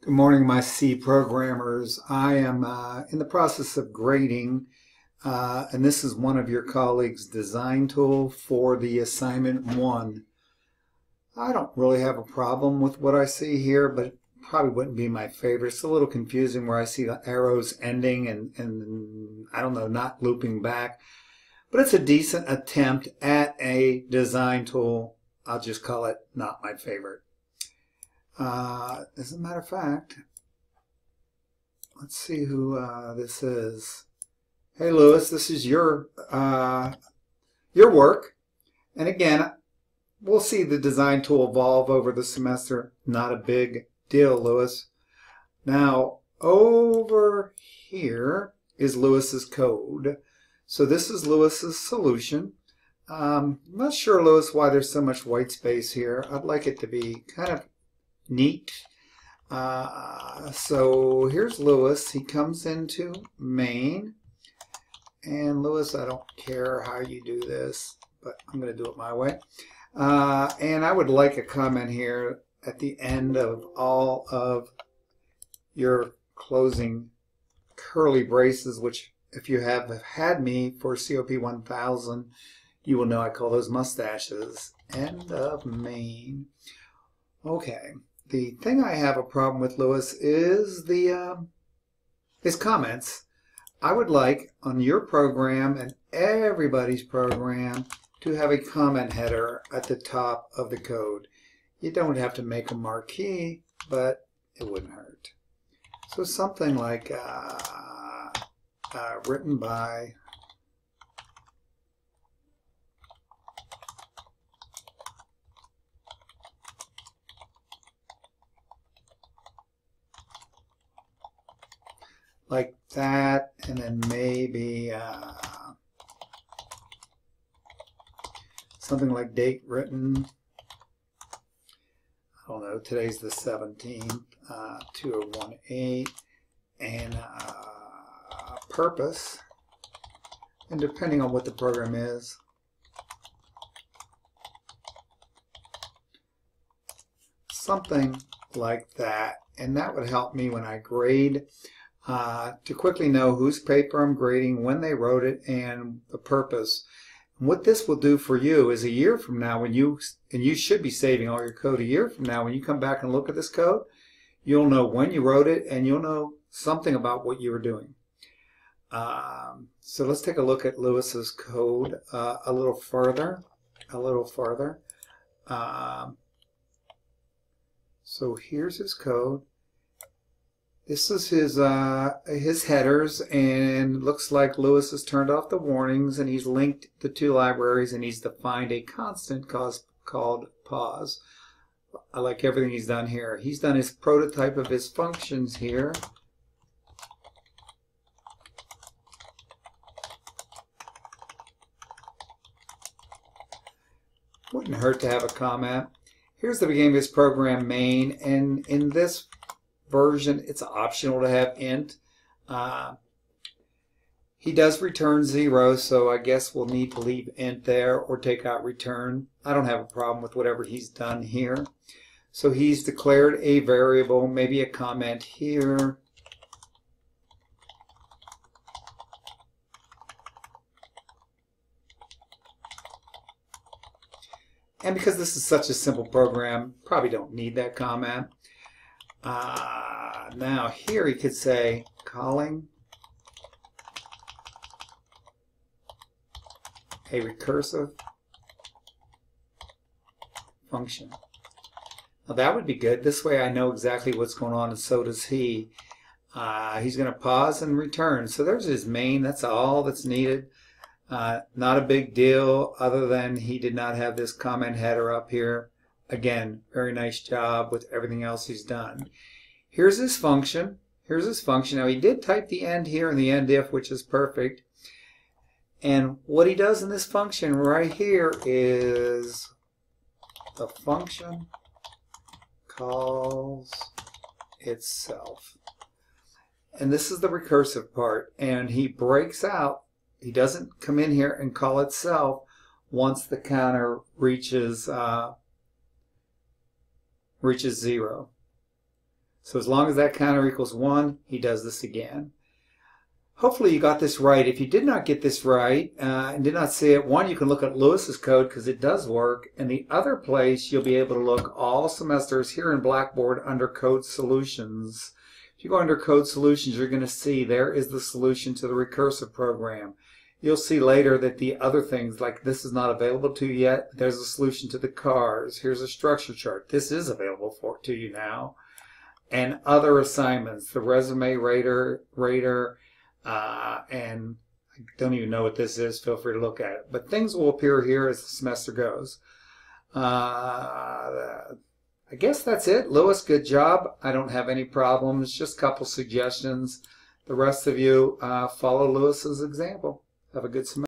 Good morning, my C programmers. I am in the process of grading, and this is one of your colleagues' design tool for the assignment 1. I don't really have a problem with what I see here, but it probably wouldn't be my favorite. It's a little confusing where I see the arrows ending and I don't know, not looping back. But it's a decent attempt at a design tool. I'll just call it not my favorite. As a matter of fact, let's see who this is. Hey, Lois, this is your work. And again, we'll see the design tool evolve over the semester. Not a big deal, Lois. Now, over here is Lois's code. So this is Lois's solution. I'm not sure, Lois, why there's so much white space here. I'd like it to be kind of neat. So here's Lois. He comes into main. And Lois, I don't care how you do this, but I'm going to do it my way. And I would like a comment here at the end of all of your closing curly braces, which if you have had me for COP 1000, you will know I call those mustaches. End of main. Okay. The thing I have a problem with, Lois, is his comments. I would like on your program and everybody's program to have a comment header at the top of the code. You don't have to make a marquee, but it wouldn't hurt. So something like written by like that, and then maybe something like date written. I don't know, today's the 17th, 2018, and purpose, and depending on what the program is, something like that, and that would help me when I grade. To quickly know whose paper I'm grading, when they wrote it, and the purpose. And what this will do for you is a year from now, when you should be saving all your code, a year from now when you come back and look at this code, you'll know when you wrote it and you'll know something about what you were doing. So let's take a look at Lois's code a little further. So here's his code. This is his headers, and looks like Lois has turned off the warnings, and he's linked the two libraries, and he's defined a constant called pause. I like everything he's done here. He's done his prototype of his functions here. Wouldn't hurt to have a comment. Here's the beginning of his program main, and in this version, it's optional to have int. He does return 0, so I guess we'll need to leave int there or take out return. I don't have a problem with whatever he's done here. So he's declared a variable, maybe a comment here. And because this is such a simple program, probably don't need that comment. Now here he could say calling a recursive function. Now that would be good. This way I know exactly what's going on, and so does he. He's going to pause and return. So there's his main. That's all that's needed. Not a big deal other than he did not have this comment header up here. Again, very nice job with everything else he's done. Here's his function. Now he did type the end here and the end if, which is perfect. And what he does in this function right here is the function calls itself. And this is the recursive part. And he breaks out. He doesn't come in here and call itself once the counter reaches 0. So as long as that counter equals 1, he does this again. Hopefully you got this right. If you did not get this right and did not see it, one, you can look at Lewis's code because it does work. And the other place you'll be able to look all semesters here in Blackboard under Code Solutions. If you go under Code Solutions, you're going to see there is the solution to the recursive program. You'll see later that the other things, like this is not available to you yet. There's a solution to the cars. Here's a structure chart. This is available to you now. And other assignments, the resume rater, and I don't even know what this is. Feel free to look at it. But things will appear here as the semester goes. I guess that's it. Lois, good job. I don't have any problems. Just a couple suggestions. The rest of you follow Lewis's example. Have a good semester.